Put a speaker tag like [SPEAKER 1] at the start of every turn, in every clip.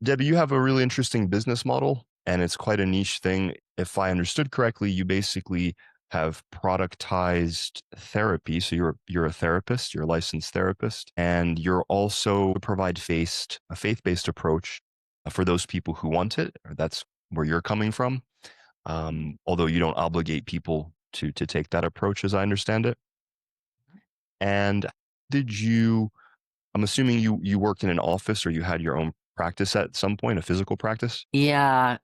[SPEAKER 1] Debbie, you have a really interesting business model, and it's quite a niche thing. If I understood correctly, you basically have productized therapy. So you're a therapist, you're a licensed therapist, and you're also provide faced a faith-based approach for those people who want it. Or that's where you're coming from. Although you don't obligate people to take that approach, as I understand it. And did you? I'm assuming you worked in an office or you had your own practice at some point, a physical practice.
[SPEAKER 2] Yeah,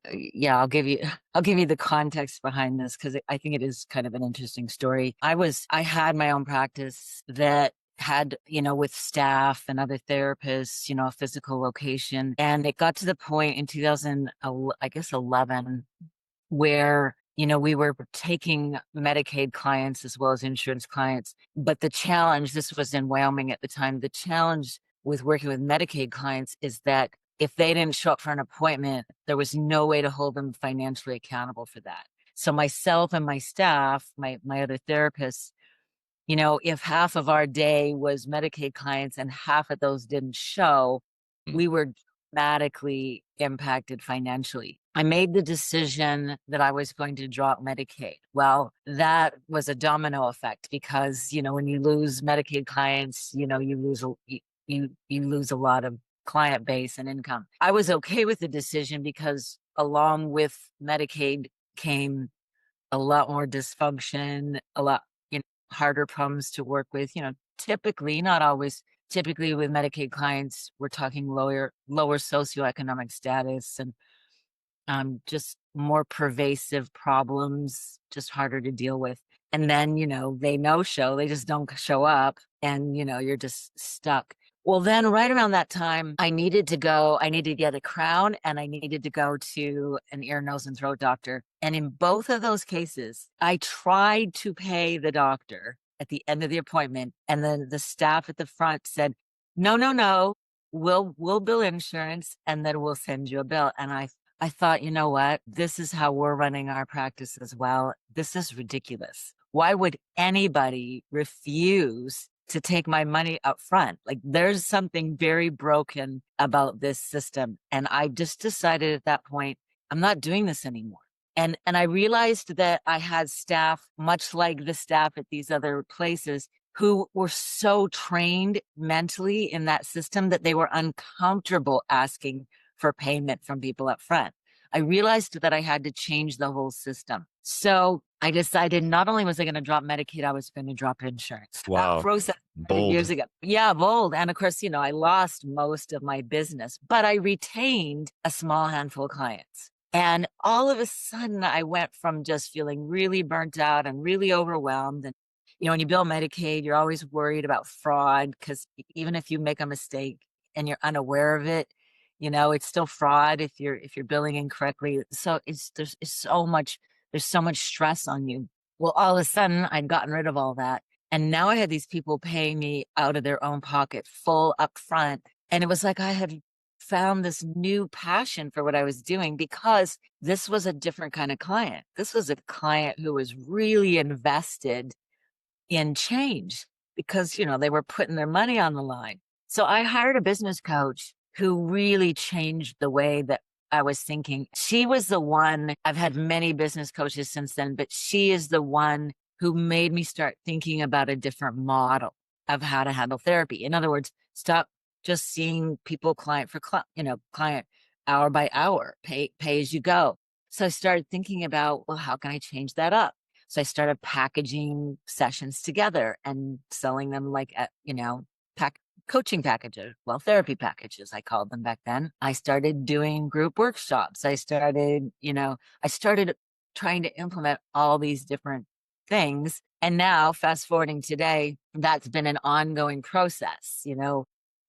[SPEAKER 2] I'll give you the context behind this because I think it is kind of an interesting story. I had my own practice that had, with staff and other therapists, a physical location. And it got to the point in 2000, I guess 11, where, we were taking Medicaid clients as well as insurance clients. But the challenge, this was in Wyoming at the time, the challenge with working with Medicaid clients is that if they didn't show up for an appointment, there was no way to hold them financially accountable for that. So myself and my staff, my other therapists, if half of our day was Medicaid clients and half of those didn't show,
[SPEAKER 1] Mm.
[SPEAKER 2] we were dramatically impacted financially. I made the decision that I was going to drop Medicaid. Well, that was a domino effect because, when you lose Medicaid clients, you lose a lot of client base and income. I was okay with the decision because along with Medicaid came a lot more dysfunction, a lot, harder problems to work with, typically, not always, typically with Medicaid clients, we're talking lower socioeconomic status and just more pervasive problems, just harder to deal with. And then, they no show, they just don't show up and, you're just stuck. Well, then right around that time, I needed to get a crown and I needed to go to an ear, nose, and throat doctor. And in both of those cases, I tried to pay the doctor at the end of the appointment. And then the staff at the front said, no, no, no, we'll bill insurance and then we'll send you a bill. And I thought, you know what? This is how we're running our practice as well. This is ridiculous. Why would anybody refuse to take my money up front? Like there's something very broken about this system. And I just decided at that point, I'm not doing this anymore. And I realized that I had staff, much like the staff at these other places, who were so trained mentally in that system that they were uncomfortable asking for payment from people up front. I realized that I had to change the whole system. So I decided not only was I going to drop Medicaid, I was going to drop insurance. That
[SPEAKER 1] Wow,
[SPEAKER 2] process started
[SPEAKER 1] bold.
[SPEAKER 2] years ago. Yeah, bold. And of course, I lost most of my business, but I retained a small handful of clients. And all of a sudden, I went from just feeling really burnt out and really overwhelmed. And, when you bill Medicaid, you're always worried about fraud because even if you make a mistake and you're unaware of it, it's still fraud if you're billing incorrectly. So there's so much stress on you. Well, all of a sudden I'd gotten rid of all that. And now I had these people paying me out of their own pocket, full up front. And it was like I had found this new passion for what I was doing because this was a different kind of client. This was a client who was really invested in change because, they were putting their money on the line. So I hired a business coach who really changed the way that I was thinking. She was the one, I've had many business coaches since then, but she is the one who made me start thinking about a different model of how to handle therapy. In other words, stop just seeing people client for client hour by hour, pay as you go. So I started thinking about, well, how can I change that up? So I started packaging sessions together and selling them like, pack coaching packages, well, therapy packages, I called them back then. I started doing group workshops. I started trying to implement all these different things. And now fast forwarding today, that's been an ongoing process.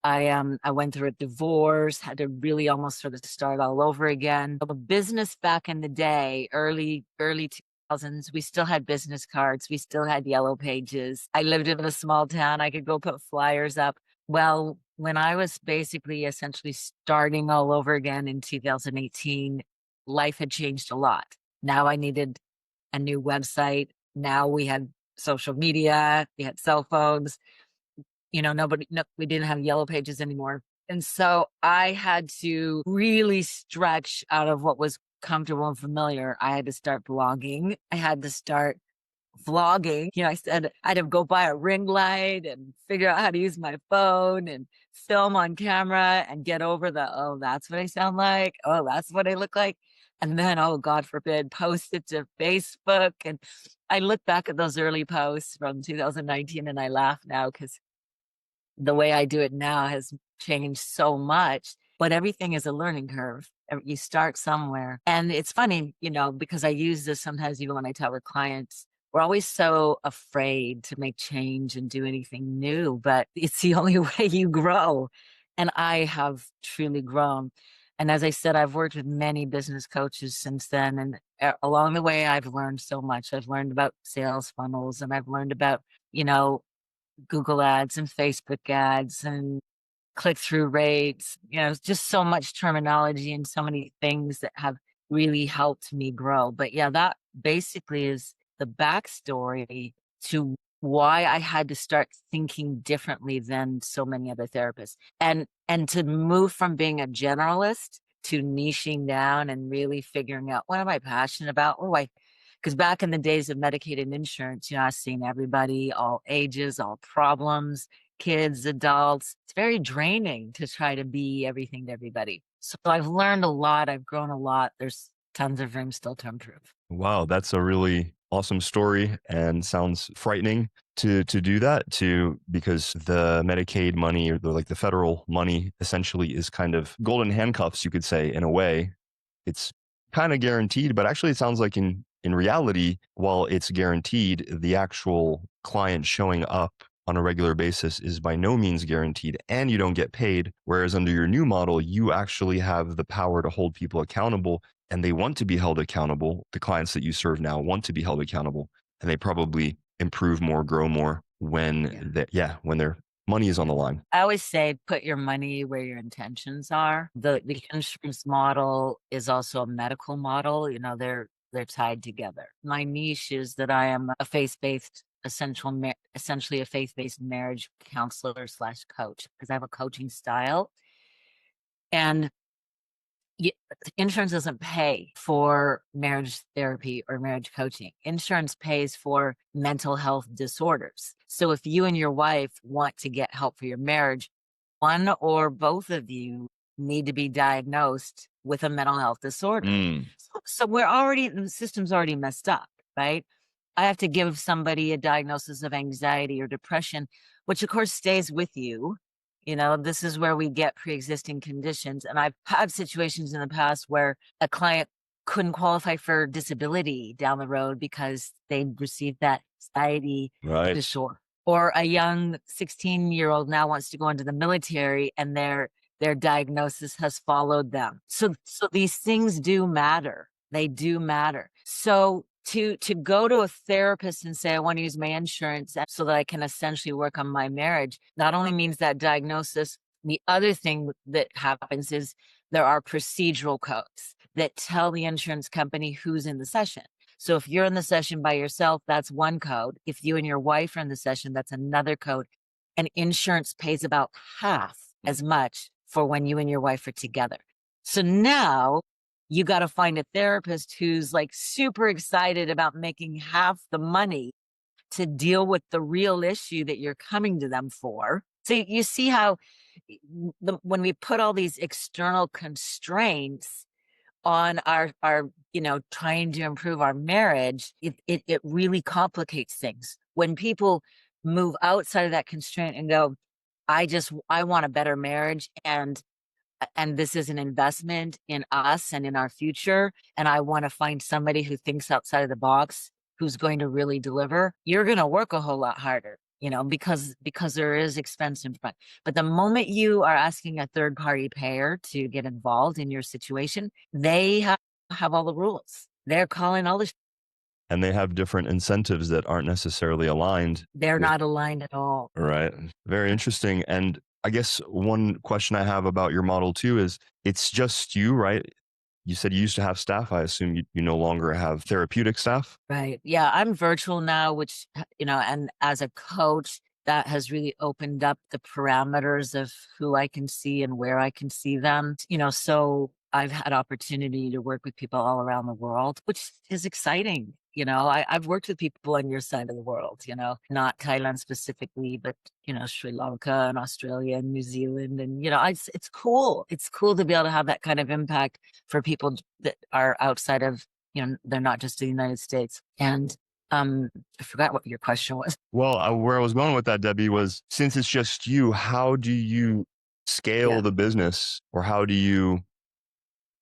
[SPEAKER 2] I went through a divorce, had to really almost sort of start all over again. The business back in the day, early 2000s, we still had business cards. We still had yellow pages. I lived in a small town. I could go put flyers up. Well, when I was basically essentially starting all over again in 2018, life had changed a lot. Now I needed a new website. Now we had social media, we had cell phones. We didn't have yellow pages anymore. And so I had to really stretch out of what was comfortable and familiar. I had to start blogging. I had to start vlogging. I said I had to go buy a ring light and figure out how to use my phone and film on camera and get over oh, that's what I sound like. Oh, that's what I look like. And then, oh, God forbid, post it to Facebook. And I look back at those early posts from 2019 and I laugh now because the way I do it now has changed so much, but everything is a learning curve. You start somewhere. And it's funny, because I use this sometimes even when I tell with clients, we're always so afraid to make change and do anything new, but it's the only way you grow. And I have truly grown. And as I said, I've worked with many business coaches since then. And along the way, I've learned so much. I've learned about sales funnels and I've learned about, you know, Google ads and Facebook ads and click-through rates, just so much terminology and so many things that have really helped me grow. But yeah, that basically is the backstory to why I had to start thinking differently than so many other therapists. And to move from being a generalist to niching down and really figuring out what am I passionate about? Because back in the days of Medicaid and insurance, I've seen everybody, all ages, all problems, kids, adults. It's very draining to try to be everything to everybody. So I've learned a lot. I've grown a lot. There's tons of room still to improve.
[SPEAKER 1] Wow, that's a really awesome story and sounds frightening to do that because the Medicaid money or the federal money essentially is kind of golden handcuffs, you could say, in a way. It's kind of guaranteed, but actually it sounds like in reality, while it's guaranteed, the actual client showing up on a regular basis is by no means guaranteed and you don't get paid. Whereas under your new model, you actually have the power to hold people accountable and they want to be held accountable. The clients that you serve now want to be held accountable and they probably improve more, grow more when their money is on the line.
[SPEAKER 2] I always say put your money where your intentions are. The insurance model is also a medical model. They're tied together. My niche is that I am a faith-based essentially a faith-based marriage counselor / coach because I have a coaching style. And insurance doesn't pay for marriage therapy or marriage coaching. Insurance pays for mental health disorders. So if you and your wife want to get help for your marriage, one or both of you need to be diagnosed with a mental health disorder. So the system's already messed up, right? I have to give somebody a diagnosis of anxiety or depression, which of course stays with you. This is where we get pre-existing conditions. And I've had situations in the past where a client couldn't qualify for disability down the road because they received that anxiety disorder. Or a young 16-year-old now wants to go into the military and their diagnosis has followed them. So these things do matter. They do matter. So to go to a therapist and say, I want to use my insurance so that I can essentially work on my marriage, not only means that diagnosis, the other thing that happens is there are procedural codes that tell the insurance company who's in the session. So if you're in the session by yourself, that's one code. If you and your wife are in the session, that's another code. And insurance pays about half as much for when you and your wife are together. So now you got to find a therapist who's like super excited about making half the money to deal with the real issue that you're coming to them for. So you see how when we put all these external constraints on our trying to improve our marriage, it really complicates things. When people move outside of that constraint and go, I want a better marriage and this is an investment in us and in our future. And I want to find somebody who thinks outside of the box, who's going to really deliver. You're going to work a whole lot harder, because there is expense in front. But the moment you are asking a third party payer to get involved in your situation, they have all the rules. They're calling all the
[SPEAKER 1] and they have different incentives that aren't necessarily aligned.
[SPEAKER 2] They're not aligned at all.
[SPEAKER 1] Right. Very interesting. And I guess one question I have about your model too is it's just you, right? You said you used to have staff. I assume you no longer have therapeutic staff.
[SPEAKER 2] Right. Yeah. I'm virtual now, which, and as a coach, that has really opened up the parameters of who I can see and where I can see them. So I've had opportunity to work with people all around the world, which is exciting. I've worked with people on your side of the world, not Thailand specifically, but Sri Lanka and Australia and New Zealand. And, it's cool. It's cool to be able to have that kind of impact for people that are outside of, they're not just the United States. And I forgot what your question was.
[SPEAKER 1] Well, where I was going with that, Debbie, was since it's just you, how do you scale
[SPEAKER 2] Yeah.
[SPEAKER 1] the business, or how do you,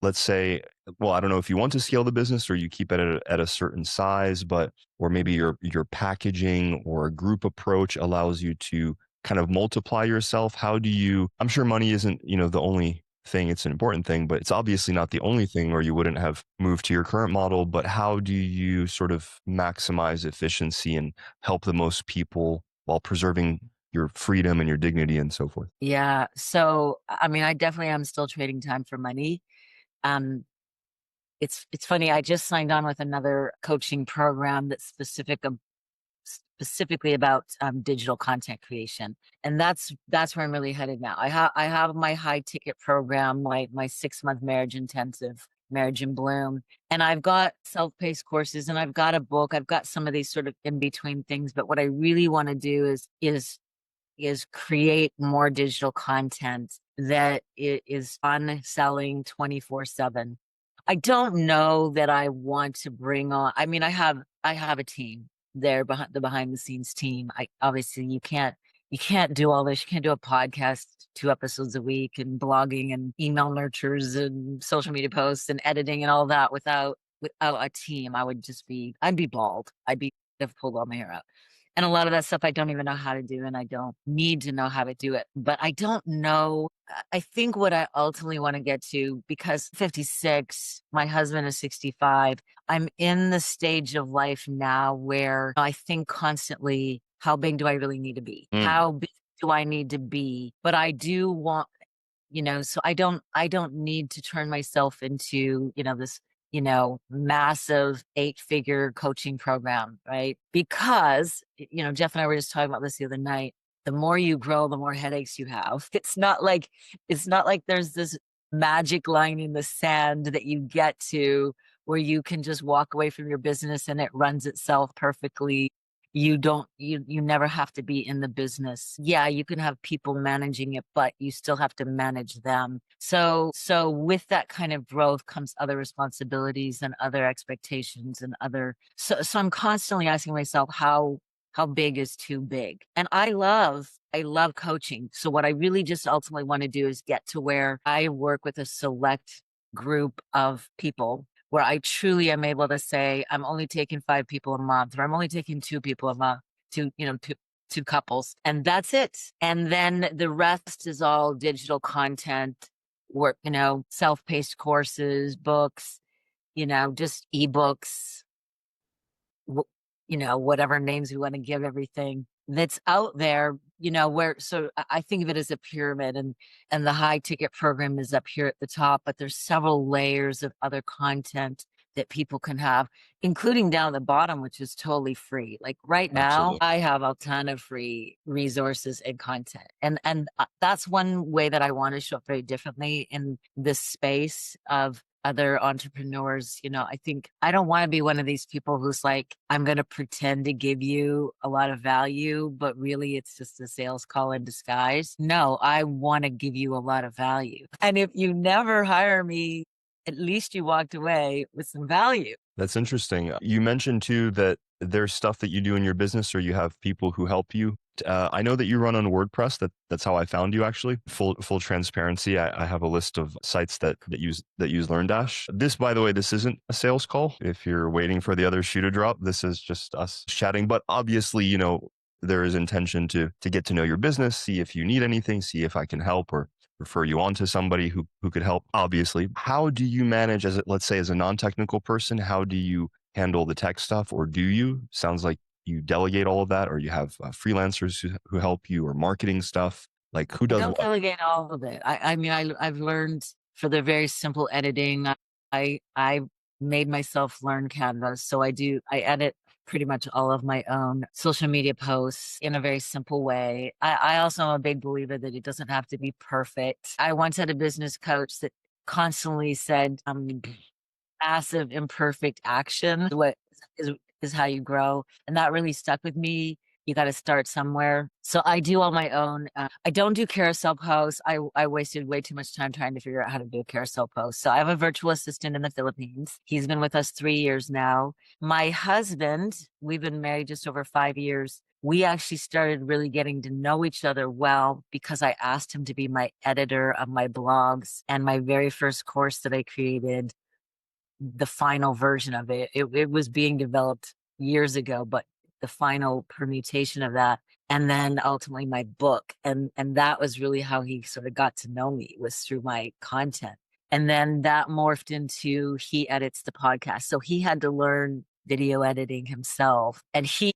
[SPEAKER 1] let's say, well, I don't know if you want to scale the business or you keep it at a certain size, but, or maybe your packaging or a group approach allows you to kind of multiply yourself. How do you, I'm sure money isn't, the only thing, it's an important thing, but it's obviously not the only thing, or you wouldn't have moved to your current model. But how do you sort of maximize efficiency and help the most people while preserving your freedom and your dignity and so forth?
[SPEAKER 2] Yeah. So, I mean, I definitely am still trading time for money. Um, it's funny. I just signed on with another coaching program that's specifically about digital content creation, and that's where I'm really headed now. I have my high ticket program, my 6 month marriage intensive, Marriage in Bloom, and I've got self paced courses, and I've got a book. I've got some of these sort of in between things, but what I really want to do is create more digital content that is on selling 24/7. I don't know that I want to bring on, I mean, I have a team there, behind the scenes team. I obviously you can't do all this. You can't do a podcast 2 episodes a week and blogging and email nurtures and social media posts and editing and all that without a team. I'd be bald. I've pulled all my hair out. And a lot of that stuff I don't even know how to do, and I don't need to know how to do it. But I don't know. I think what I ultimately want to get to, because 56, my husband is 65, I'm in the stage of life now where I think constantly, how big do I really need to be?
[SPEAKER 1] Mm,
[SPEAKER 2] How big do I need to be? But I do want, so I don't need to turn myself into, this, massive 8 figure coaching program, right? Because, Jeff and I were just talking about this the other night. The more you grow, the more headaches you have. It's not like there's this magic line in the sand that you get to where you can just walk away from your business and it runs itself perfectly. You never have to be in the business. Yeah, you can have people managing it, but you still have to manage them. So with that kind of growth comes other responsibilities and other expectations and so I'm constantly asking myself, how big is too big? And I love coaching. So what I really just ultimately want to do is get to where I work with a select group of people where I truly am able to say, I'm only taking 5 people a month, or I'm only taking 2 people a month, two couples, and that's it. And then the rest is all digital content, work, self-paced courses, books, just ebooks, whatever names we want to give everything that's out there, where, so I think of it as a pyramid, and the high ticket program is up here at the top, but there's several layers of other content that people can have, including down at the bottom, which is totally free. Like right now,
[SPEAKER 1] absolutely.
[SPEAKER 2] I have a ton of free resources and content. And that's one way that I want to show up very differently in this space of other entrepreneurs. I think I don't want to be one of these people who's like, I'm going to pretend to give you a lot of value, but really it's just a sales call in disguise. No, I want to give you a lot of value. And if you never hire me, at least you walked away with some value.
[SPEAKER 1] That's interesting. You mentioned too that there's stuff that you do in your business, or you have people who help you. I know that you run on WordPress. That's how I found you. Actually, full transparency. I have a list of sites that use LearnDash. This, by the way, this isn't a sales call. If you're waiting for the other shoe to drop, this is just us chatting. But obviously, there is intention to get to know your business, see if you need anything, see if I can help, or refer you on to somebody who could help. Obviously, how do you manage, let's say, as a non-technical person, how do you handle the tech stuff, or do you? Sounds like you delegate all of that, or you have freelancers who help you, or marketing stuff. Like, who
[SPEAKER 2] I
[SPEAKER 1] does
[SPEAKER 2] don't
[SPEAKER 1] what?
[SPEAKER 2] delegate all of it. I mean, I've learned for the very simple editing. I made myself learn Canva, so I edit. pretty much all of my own social media posts in a very simple way. I also am a big believer that it doesn't have to be perfect. I once had a business coach that constantly said, massive imperfect action what is is how you grow, and that really stuck with me. You got to start somewhere. So I do all my own. I don't do carousel posts. I wasted way too much time trying to figure out how to do a carousel post. So I have a virtual assistant in the Philippines. He's been with us 3 years now. My husband, we've been married just over 5 years. We actually started really getting to know each other well because I asked him to be my editor of my blogs, and my very first course that I created, the final version of it was being developed years ago, but the final permutation of that, and then ultimately my book, and that was really how he sort of got to know me, was through my content. And then that morphed into he edits the podcast. So he had to learn video editing himself. And he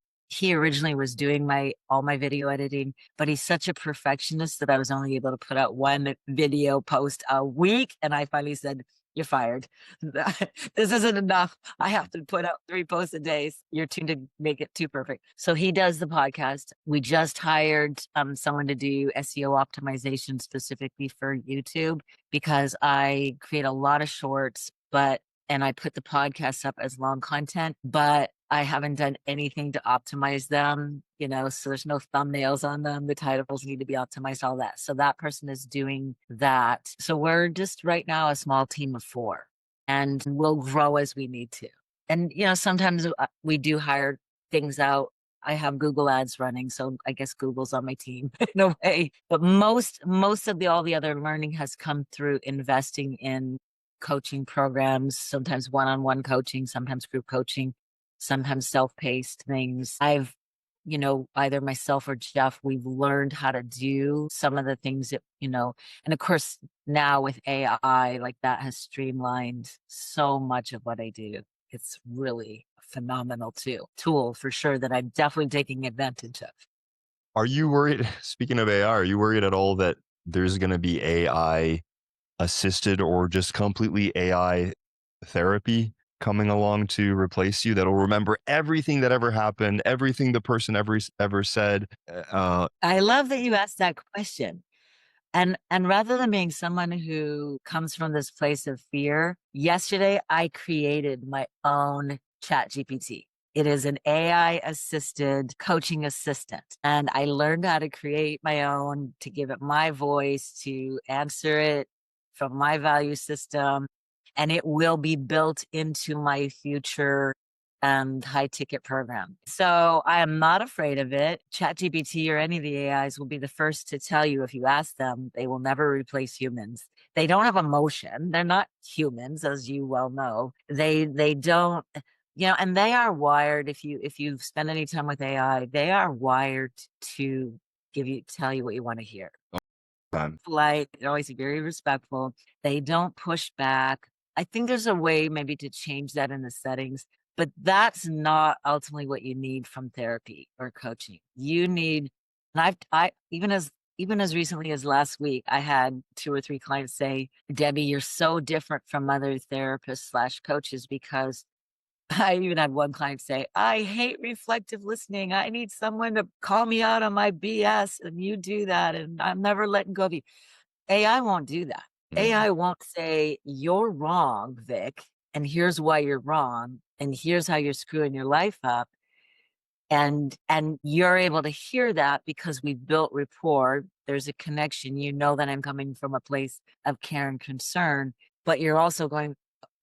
[SPEAKER 2] originally was doing my all my video editing, but he's such a perfectionist that I was only able to put out one video post a week. And I finally said, "You're fired. This isn't enough. I have to put out 3 posts a day. You're tuned to make it too perfect." So he does the podcast. We just hired someone to do SEO optimization specifically for YouTube because I create a lot of shorts, and I put the podcasts up as long content, but I haven't done anything to optimize them, so there's no thumbnails on them. The titles need to be optimized, all that. So that person is doing that. So we're just right now a small team of 4, and we'll grow as we need to. And, sometimes we do hire things out. I have Google ads running, so I guess Google's on my team in a way. But most of all the other learning has come through investing in coaching programs, sometimes one-on-one coaching, sometimes group coaching, sometimes self-paced things. Either myself or Jeff, we've learned how to do some of the things that, and of course now with AI, like that has streamlined so much of what I do. It's really a phenomenal tool for sure that I'm definitely taking advantage of.
[SPEAKER 1] Are you worried, speaking of AI, are you worried at all that there's going to be AI assisted or just completely AI therapy coming along to replace you that'll remember everything that ever happened, everything the person ever said?
[SPEAKER 2] I love that you asked that question. And rather than being someone who comes from this place of fear, yesterday I created my own chat GPT. It is an AI assisted coaching assistant. And I learned how to create my own, to give it my voice, to answer it from my value system. And it will be built into my future high ticket program. So I am not afraid of it. ChatGPT or any of the AIs will be the first to tell you, if you ask them, they will never replace humans. They don't have emotion. They're not humans, as you well know. They don't, and they are wired. If you spend any time with AI, they are wired to tell you what you want to hear.
[SPEAKER 1] Time.
[SPEAKER 2] Polite, they're always very respectful. They don't push back. I think there's a way maybe to change that in the settings, but that's not ultimately what you need from therapy or coaching. You need, and I even as recently as last week, I had 2 or 3 clients say, "Debbie, you're so different from other therapists/coaches because," I even had one client say, "I hate reflective listening. I need someone to call me out on my BS, and you do that, and I'm never letting go of you." AI won't do that.
[SPEAKER 1] Mhm.
[SPEAKER 2] AI won't say, "You're wrong, Vic, and here's why you're wrong, and here's how you're screwing your life up." And you're able to hear that because we've built rapport. There's a connection. You know that I'm coming from a place of care and concern, but you're also going,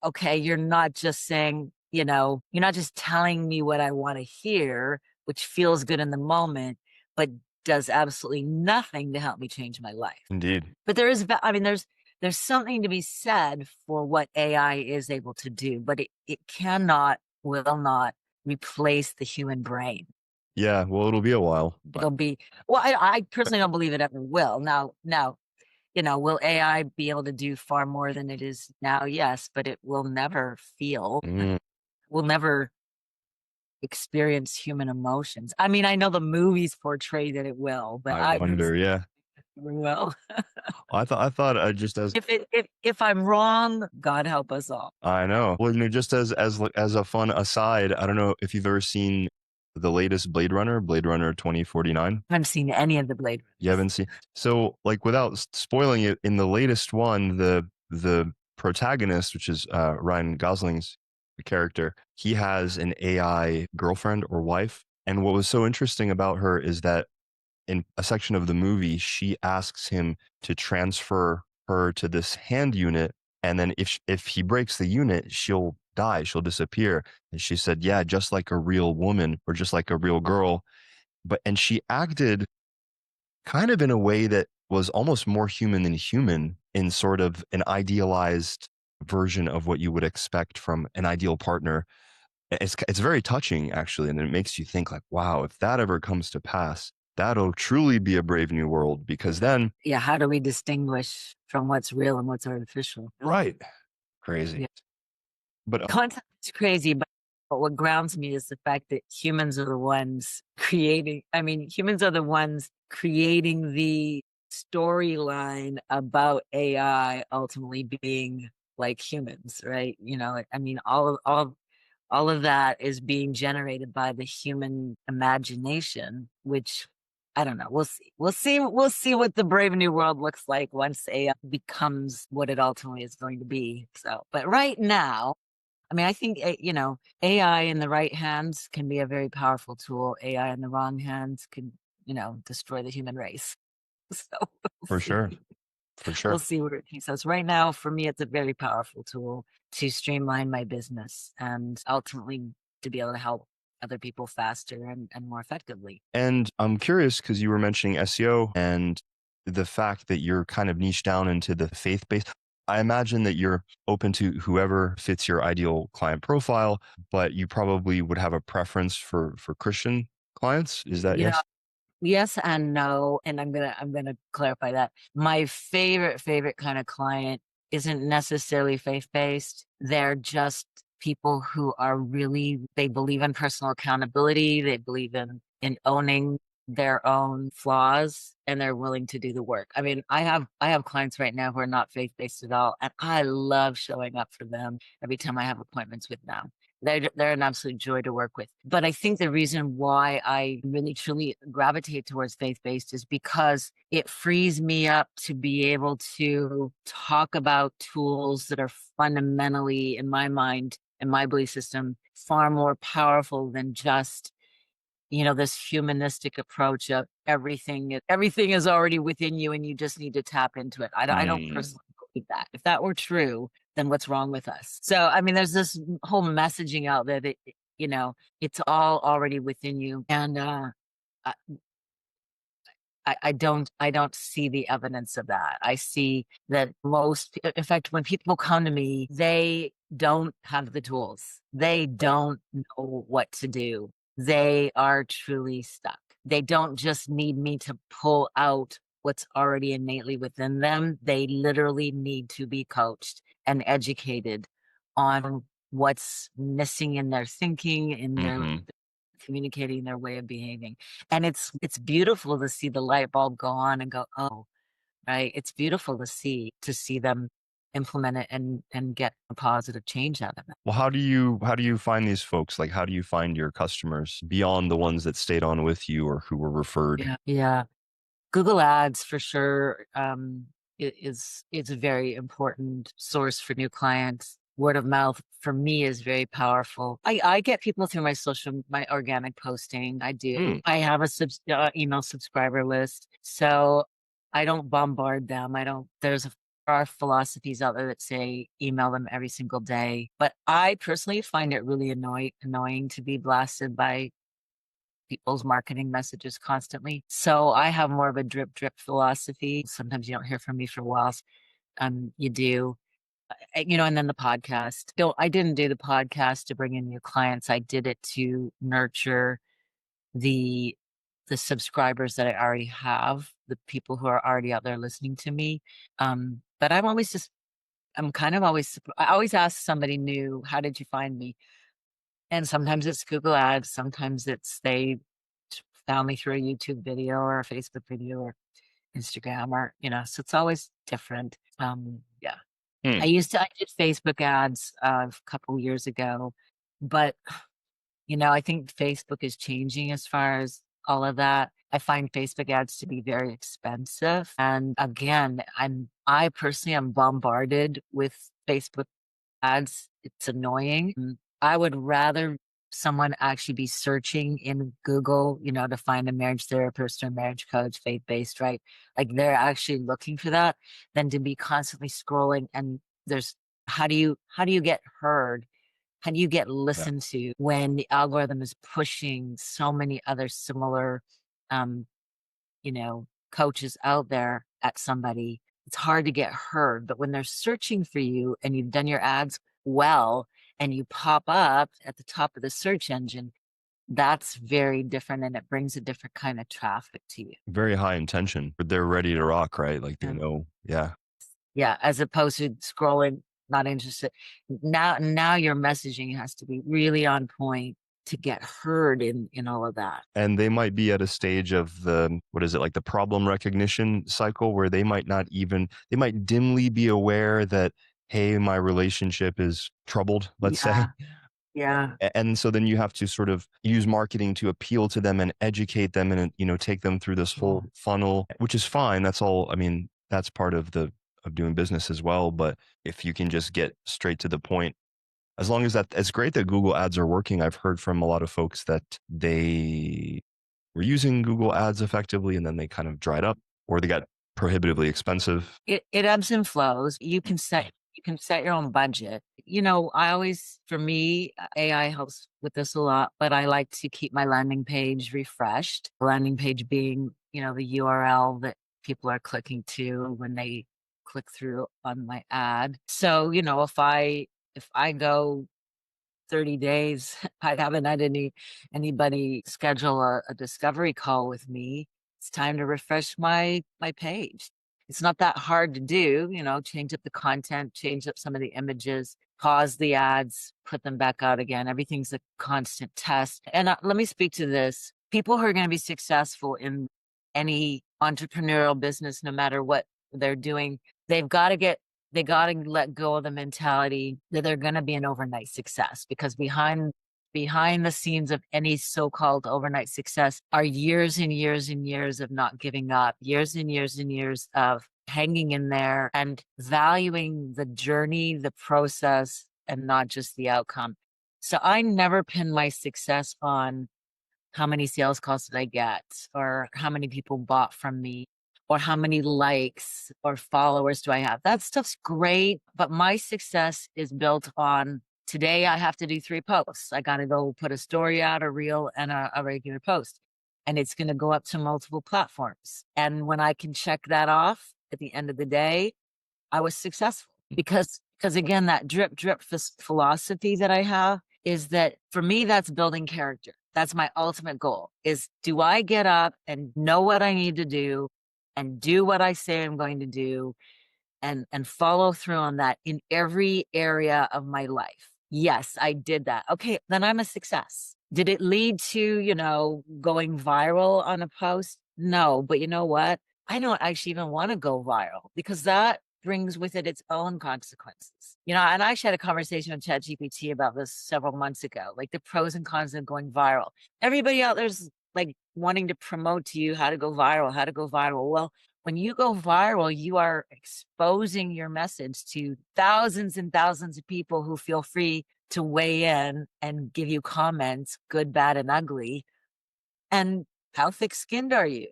[SPEAKER 2] okay, you're not just saying, you're not just telling me what I want to hear, which feels good in the moment, but does absolutely nothing to help me change my life.
[SPEAKER 1] Indeed.
[SPEAKER 2] But I mean, there's something to be said for what AI is able to do, but it cannot, will not replace the human brain.
[SPEAKER 1] Yeah. Well, it'll be a while, but
[SPEAKER 2] It'll be, well, I personally don't believe it ever will. Now, will AI be able to do far more than it is now? Yes, but it will never feel,
[SPEAKER 1] mm,
[SPEAKER 2] will never experience human emotions. I mean, I know the movies portray that it will, but
[SPEAKER 1] I wonder. Yeah.
[SPEAKER 2] Well,
[SPEAKER 1] I thought just as
[SPEAKER 2] if I'm wrong, God help us all.
[SPEAKER 1] I know. Well, just as a fun aside, I don't know if you've ever seen the latest Blade Runner 2049.
[SPEAKER 2] I haven't seen any of the Blade
[SPEAKER 1] You
[SPEAKER 2] Runners.
[SPEAKER 1] haven't seen so like without spoiling it, in the latest one, the protagonist, which is Ryan Gosling's character, he has an AI girlfriend or wife. And what was so interesting about her is that in a section of the movie, she asks him to transfer her to this hand unit, and then if he breaks the unit, she'll die, she'll disappear. And she said, "Yeah, just like a real woman or just like a real girl." But and she acted kind of in a way that was almost more human than human, in sort of an idealized version of what you would expect from an ideal partner. It's very touching actually, and it makes you think like, wow, if that ever comes to pass, that'll truly be a brave new world. Because then,
[SPEAKER 2] Yeah, how do we distinguish from what's real and what's artificial?
[SPEAKER 1] right, crazy.
[SPEAKER 2] Yeah.
[SPEAKER 1] But
[SPEAKER 2] Content is crazy, but what grounds me is the fact that humans are the ones creating, I mean, humans are the ones creating the storyline about AI ultimately being like humans, right? I mean, all of that is being generated by the human imagination, which I don't know. We'll see. We'll see what the brave new world looks like once AI becomes what it ultimately is going to be. So, but right now, I mean, I think, AI in the right hands can be a very powerful tool. AI in the wrong hands can, destroy the human race. So we'll
[SPEAKER 1] for
[SPEAKER 2] see.
[SPEAKER 1] sure, for
[SPEAKER 2] We'll
[SPEAKER 1] sure.
[SPEAKER 2] see where it takes us. Right now, for me, it's a very powerful tool to streamline my business and ultimately to be able to help other people faster and more effectively.
[SPEAKER 1] And I'm curious because you were mentioning SEO and the fact that you're kind of niche down into the faith based. I imagine that you're open to whoever fits your ideal client profile, but you probably would have a preference for Christian clients. Is that
[SPEAKER 2] You know,
[SPEAKER 1] yes?
[SPEAKER 2] yes and no, and I'm gonna clarify that. My favorite kind of client isn't necessarily faith-based. They're just people who are really they believe in personal accountability, they believe in owning their own flaws, and they're willing to do the work. I mean, I have clients right now who are not faith-based at all, and I love showing up for them every time I have appointments with them. They're an absolute joy to work with. But I think the reason why I really truly gravitate towards faith-based is because it frees me up to be able to talk about tools that are fundamentally, in my mind, in my belief system, far more powerful than just this humanistic approach of everything is already within you and you just need to tap into it. I don't
[SPEAKER 1] Mm,
[SPEAKER 2] personally believe that. If that were true, then what's wrong with us? So I mean, there's this whole messaging out there that it's all already within you, and I, I don't see the evidence of that. I see that in fact, when people come to me, they don't have the tools. They don't know what to do. They are truly stuck. They don't just need me to pull out what's already innately within them. They literally need to be coached and educated on what's missing in their thinking, in their
[SPEAKER 1] hmm.
[SPEAKER 2] communicating their way of behaving. And it's beautiful to see the light bulb go on and go, oh, right. It's beautiful to see them implement it and get a positive change out of it.
[SPEAKER 1] Well, how do you find these folks? Like, how do you find your customers beyond the ones that stayed on with you or who were referred?
[SPEAKER 2] Yeah. Yeah. Google Ads for sure is a very important source for new clients. Word of mouth for me is very powerful. I get people through my organic posting. I
[SPEAKER 1] Mm,
[SPEAKER 2] do. I have a email subscriber list, so I don't bombard them. I don't. There are philosophies out there that say email them every single day, but I personally find it really annoying to be blasted by people's marketing messages constantly. So I have more of a drip philosophy. Sometimes you don't hear from me for a while. You do, and then the podcast. I didn't do the podcast to bring in new clients. I did it to nurture the the subscribers that I already have, the people who are already out there listening to me. But I'm kind of I always ask somebody new, how did you find me? And sometimes it's Google Ads, sometimes it's they found me through a YouTube video or a Facebook video, Instagram or, so it's always different. Yeah.
[SPEAKER 1] Hmm.
[SPEAKER 2] I did Facebook ads a couple years ago, but I think Facebook is changing as far as all of that. I find Facebook ads to be very expensive. And again, I personally am bombarded with Facebook ads. It's annoying. I would rather someone actually be searching in Google, to find a marriage therapist or marriage coach, faith-based, right? Like they're actually looking for that than to be constantly scrolling and there's how do you get heard? How do you get
[SPEAKER 1] Yeah.
[SPEAKER 2] listened to when the algorithm is pushing so many other similar um coaches out there at somebody? It's hard to get heard, but when they're searching for you and you've done your ads well and you pop up at the top of the search engine, that's very different and it brings a different kind of traffic to you.
[SPEAKER 1] Very high intention, but they're ready to rock, right? Like they
[SPEAKER 2] Yeah.
[SPEAKER 1] know. Yeah.
[SPEAKER 2] Yeah, as opposed to scrolling, not interested. Now your messaging has to be really on point to get heard in all of that.
[SPEAKER 1] And they might be at a stage of the, what is it, like the problem recognition cycle where they might dimly be aware that, hey, my relationship is troubled, let's say.
[SPEAKER 2] Yeah, yeah,
[SPEAKER 1] And so then you have to sort of use marketing to appeal to them and educate them and, take them through this
[SPEAKER 2] yeah,
[SPEAKER 1] whole funnel, which is fine. That's all. I mean, that's part of of doing business as well. But if you can just get straight to the point, as long as that, it's great that Google ads are working. I've heard from a lot of folks that they were using Google ads effectively and then they kind of dried up or they got prohibitively expensive.
[SPEAKER 2] it ebbs and flows. You can set your own budget. I always, for me, AI helps with this a lot, but I like to keep my landing page refreshed. The landing page being, the URL that people are clicking to when they click through on my ad. So, if I go 30 days, I haven't had anybody schedule a discovery call with me. It's time to refresh my page. It's not that hard to do, change up the content, change up some of the images, pause the ads, put them back out again. Everything's a constant test. And let me speak to this. People who are going to be successful in any entrepreneurial business, no matter what they're doing, they've got to get they got to let go of the mentality that they're going to be an overnight success because behind the scenes of any so-called overnight success are years and years and years of not giving up, years and years and years of hanging in there and valuing the journey, the process, and not just the outcome. So I never pin my success on how many sales calls did I get, or how many people bought from me, or how many likes or followers do I have. That stuff's great, but my success is built on today I have to do 3 posts. I got to go put a story out, a reel, and a regular post. And it's going to go up to multiple platforms. And when I can check that off at the end of the day, I was successful because again, that drip philosophy that I have is that for me, that's building character. That's my ultimate goal is do I get up and know what I need to do and do what I say I'm going to do and follow through on that in every area of my life. Yes, I did that. Okay, then I'm a success. Did it lead to, going viral on a post? No, but you know what? I don't actually even want to go viral because that brings with it its own consequences. And I actually had a conversation with ChatGPT about this several months ago, like the pros and cons of going viral. Everybody out there's like wanting to promote to you how to go viral, how to go viral. Well, when you go viral, you are exposing your message to thousands and thousands of people who feel free to weigh in and give you comments, good, bad, and ugly. And how thick skinned are you?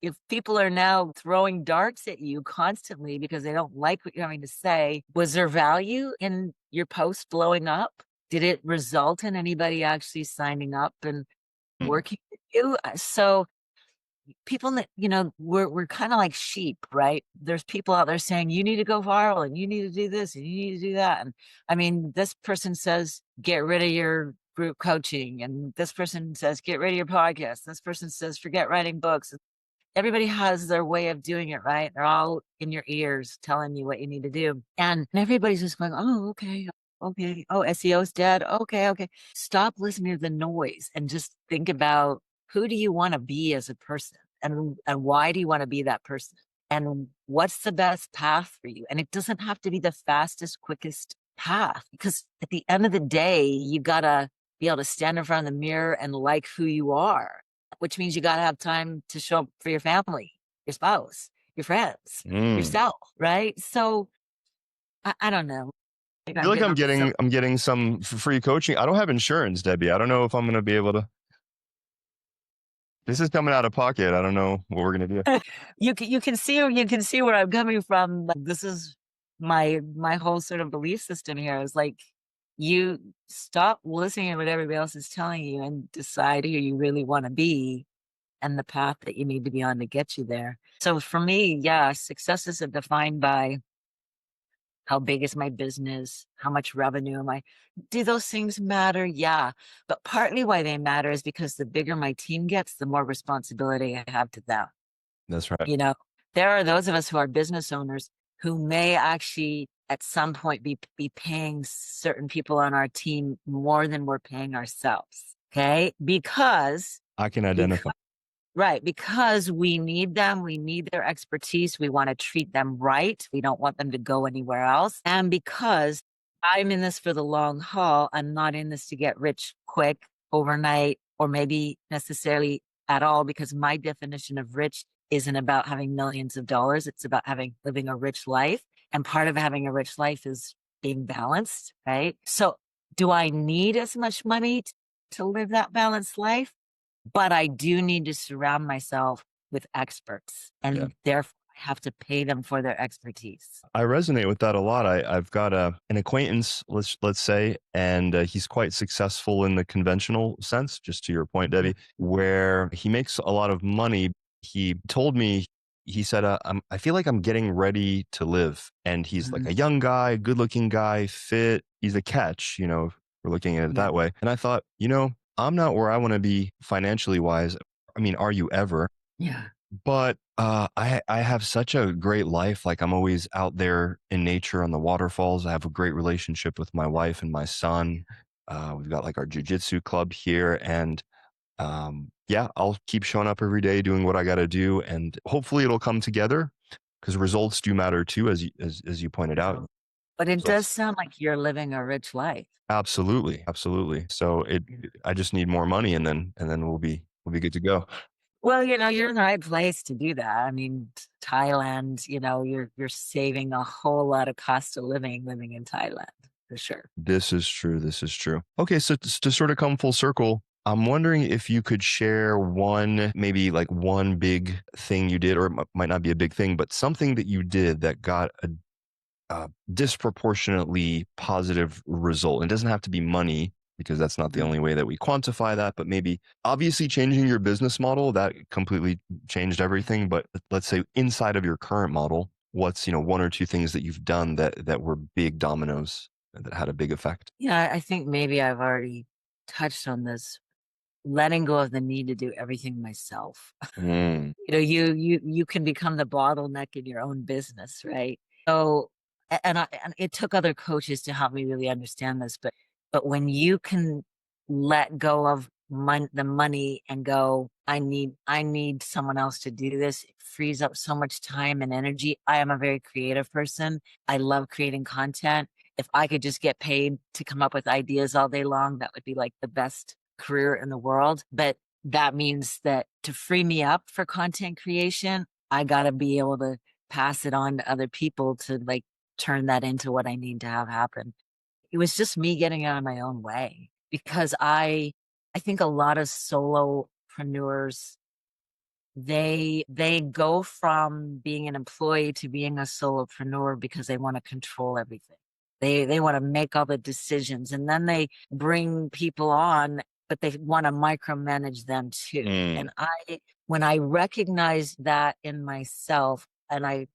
[SPEAKER 2] If people are now throwing darts at you constantly because they don't like what you're having to say, was there value in your post blowing up? Did it result in anybody actually signing up and
[SPEAKER 1] Mm.
[SPEAKER 2] working with you? So people that we're kind of like sheep, right? There's people out there saying you need to go viral and you need to do this and you need to do that, and I mean this person says get rid of your group coaching and this person says get rid of your podcast, this person says forget writing books. Everybody has their way of doing it, right? They're all in your ears telling you what you need to do, and everybody's just going, oh, okay, okay, oh, SEO's dead, okay, okay. Stop listening to the noise and just think about who do you want to be as a person? and why do you want to be that person? And what's the best path for you? And it doesn't have to be the fastest, quickest path because at the end of the day, you gotta be able to stand in front of the mirror and like who you are, which means you gotta have time to show up for your family, your spouse, your friends,
[SPEAKER 1] Mm.
[SPEAKER 2] yourself, right? So I don't know. Maybe
[SPEAKER 1] I
[SPEAKER 2] I'm
[SPEAKER 1] feel like
[SPEAKER 2] getting off the soap.
[SPEAKER 1] I'm getting some free coaching. I don't have insurance, Debbie. I don't know if I'm going to be able to. This is coming out of pocket. I don't know what we're going to do.
[SPEAKER 2] You can see where I'm coming from. Like, this is my whole sort of belief system here is like you stop listening to what everybody else is telling you and decide who you really want to be and the path that you need to be on to get you there. So for me, yeah, success isn't defined by how big is my business, how much revenue am I. Do those things matter? Yeah. But partly why they matter is because the bigger my team gets, the more responsibility I have to them.
[SPEAKER 1] That's right.
[SPEAKER 2] You know, there are those of us who are business owners who may actually at some point be paying certain people on our team more than we're paying ourselves. Okay.
[SPEAKER 1] I can
[SPEAKER 2] Because
[SPEAKER 1] identify.
[SPEAKER 2] Right, because we need them, we need their expertise, we want to treat them right, we don't want them to go anywhere else. And because I'm in this for the long haul, I'm not in this to get rich quick overnight or maybe necessarily at all, because my definition of rich isn't about having millions of dollars, it's about living a rich life. And part of having a rich life is being balanced, right? So do I need as much money to live that balanced life? But I do need to surround myself with experts,
[SPEAKER 1] Yeah.
[SPEAKER 2] and therefore I have to pay them for their expertise.
[SPEAKER 1] I resonate with that a lot. I've got an acquaintance, let's say, and he's quite successful in the conventional sense. Just to your point,
[SPEAKER 2] Mhm.
[SPEAKER 1] Debbie, where he makes a lot of money. He told me, he said, I feel like I'm getting ready to live, and he's like
[SPEAKER 2] Mhm.
[SPEAKER 1] a young guy, good looking guy, fit. He's a catch, if we're looking at it
[SPEAKER 2] Yeah.
[SPEAKER 1] that way. And I thought, I'm not where I want to be financially wise. I mean, are you ever?
[SPEAKER 2] Yeah.
[SPEAKER 1] But, I have such a great life, like, I'm always out there in nature on the waterfalls. I have a great relationship with my wife and my son. We've got, like, our jujitsu club here, and, yeah, I'll keep showing up every day doing what I gotta do, and hopefully it'll come together because results do matter too, as you pointed out.
[SPEAKER 2] But it does
[SPEAKER 1] Results.
[SPEAKER 2] sound like you're living a rich life.
[SPEAKER 1] Absolutely, absolutely. So I just need more money, and then we'll be good to go.
[SPEAKER 2] Well, you're in the right place to do that. I mean, Thailand, you're saving a whole lot of cost of living in Thailand for sure.
[SPEAKER 1] This is true. This is true. Okay, so to sort of come full circle, I'm wondering if you could share one, maybe like one big thing you did, or it might not be a big thing, but something that you did that got a disproportionately positive result. It doesn't have to be money because that's not the
[SPEAKER 2] Mhm.
[SPEAKER 1] only way that we quantify that, but maybe obviously changing your business model that completely changed everything. But let's say inside of your current model, what's one or two things that you've done that were big dominoes that had a big effect?
[SPEAKER 2] Yeah, I think maybe I've already touched on this. Letting go of the need to do everything myself.
[SPEAKER 1] Mm,
[SPEAKER 2] You can become the bottleneck in your own business, right? So, and it took other coaches to help me really understand this, but when you can let go of the money and go, I need someone else to do this, it frees up so much time and energy. I am a very creative person. I love creating content. If I could just get paid to come up with ideas all day long, that would be like the best career in the world. But that means that to free me up for content creation, I got to be able to pass it on to other people to like turn that into what I need to have happen. It was just me getting out of my own way because I think a lot of solopreneurs they go from being an employee to being a solopreneur because they want to control everything. They want to make all the decisions and then they bring people on, but they want to micromanage them too.
[SPEAKER 1] mm,
[SPEAKER 2] And when I recognized that in myself and I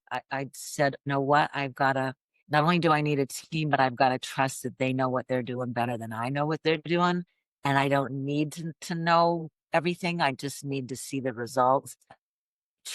[SPEAKER 2] said, you know what, I've got to, not only do I need a team, but I've got to trust that they know what they're doing better than I know what they're doing. And I don't need to know everything. I just need to see the results.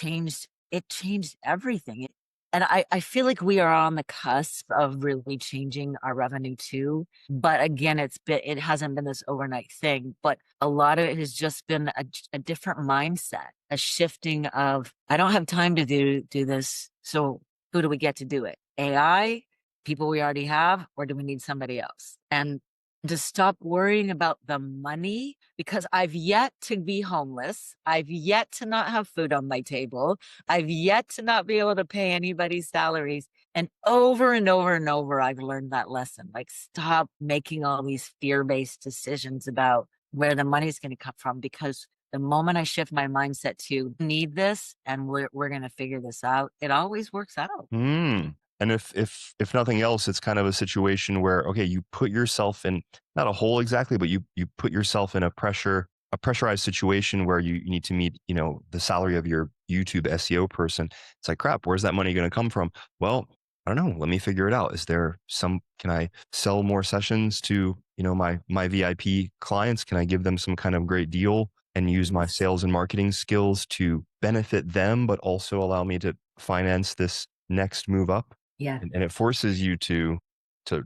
[SPEAKER 2] It changed everything. And I feel like we are on the cusp of really changing our revenue too. But again, it hasn't been this overnight thing, but a lot of it has just been a different mindset, a shifting of I don't have time to do this. So who do we get to do it? AI, people we already have, or do we need somebody else? And to stop worrying about the money because I've yet to be homeless. I've yet to not have food on my table. I've yet to not be able to pay anybody's salaries. And over, I've learned that lesson. Like, stop making all these fear based decisions about where the money's going to come from. Because the moment I shift my mindset to need this and we're going to figure this out, it always works out.
[SPEAKER 1] Mm. And if nothing else, it's kind of a situation where, okay, you put yourself in not a hole exactly, but you put yourself in a pressurized situation where you need to meet, the salary of your YouTube SEO person. It's like, crap, where's that money going to come from? Well, I don't know. Let me figure it out. Can I sell more sessions to, my VIP clients? Can I give them some kind of great deal and use my
[SPEAKER 2] Yes.
[SPEAKER 1] sales and marketing skills to benefit them, but also allow me to finance this next move up?
[SPEAKER 2] Yeah.
[SPEAKER 1] And it forces you to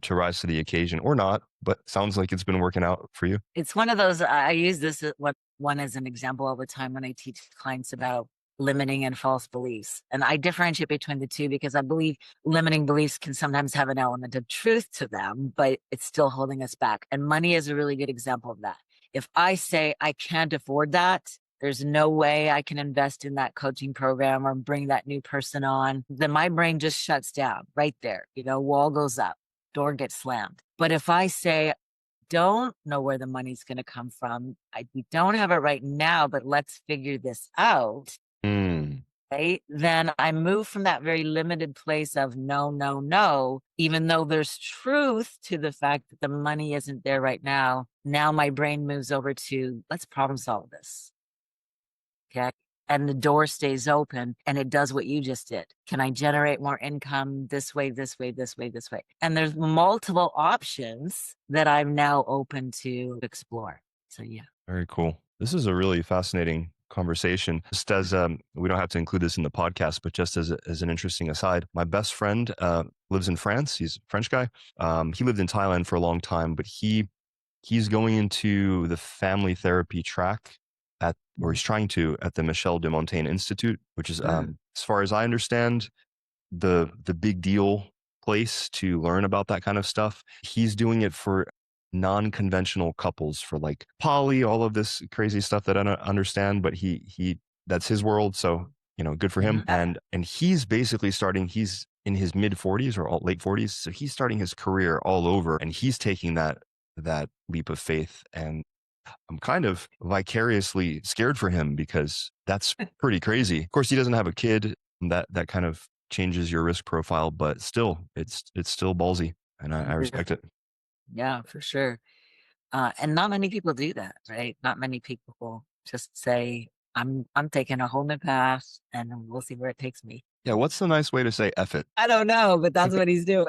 [SPEAKER 1] rise to the occasion or not, but sounds like it's been working out for you.
[SPEAKER 2] It's one of those, I use this one as an example all the time when I teach clients about limiting and false beliefs. And I differentiate between the two because I believe limiting beliefs can sometimes have an element of truth to them, but it's still holding us back. And money is a really good example of that. If I say I can't afford that, there's no way I can invest in that coaching program or bring that new person on, then my brain just shuts down right there. Wall goes up, door gets slammed. But if I say, don't know where the money's going to come from. We don't have it right now, but let's figure this out.
[SPEAKER 1] Mm.
[SPEAKER 2] Right. Then I move from that very limited place of no, no, no, even though there's truth to the fact that the money isn't there right now. Now my brain moves over to let's problem solve this. Okay. And the door stays open and it does what you just did. Can I generate more income this way, this way, this way, this way? And there's multiple options that I'm now open to explore. So, yeah.
[SPEAKER 1] Very cool. This is a really fascinating conversation. Just as we don't have to include this in the podcast, but just as an interesting aside, my best friend lives in France. He's a French guy. He lived in Thailand for a long time, but he's going into the family therapy track or he's trying to at the Michel de Montaigne Institute, which is, as far as I understand, the big deal place to learn about that kind of stuff. He's doing it for non-conventional couples, for like poly, all of this crazy stuff that I don't understand, but he that's his world. So, good for him.
[SPEAKER 2] Mhm.
[SPEAKER 1] And he's basically he's in his mid 40s or late 40s. So he's starting his career all over and he's taking that leap of faith. And I'm kind of vicariously scared for him because that's pretty crazy. Of course, he doesn't have a kid. That kind of changes your risk profile, but still, it's still ballsy, and I respect it.
[SPEAKER 2] Yeah, for sure. And not many people do that, right? Not many people will just say, I'm taking a whole new path and we'll see where it takes me.
[SPEAKER 1] Yeah, what's the nice way to say "F it"?
[SPEAKER 2] I don't know, but that's what he's doing.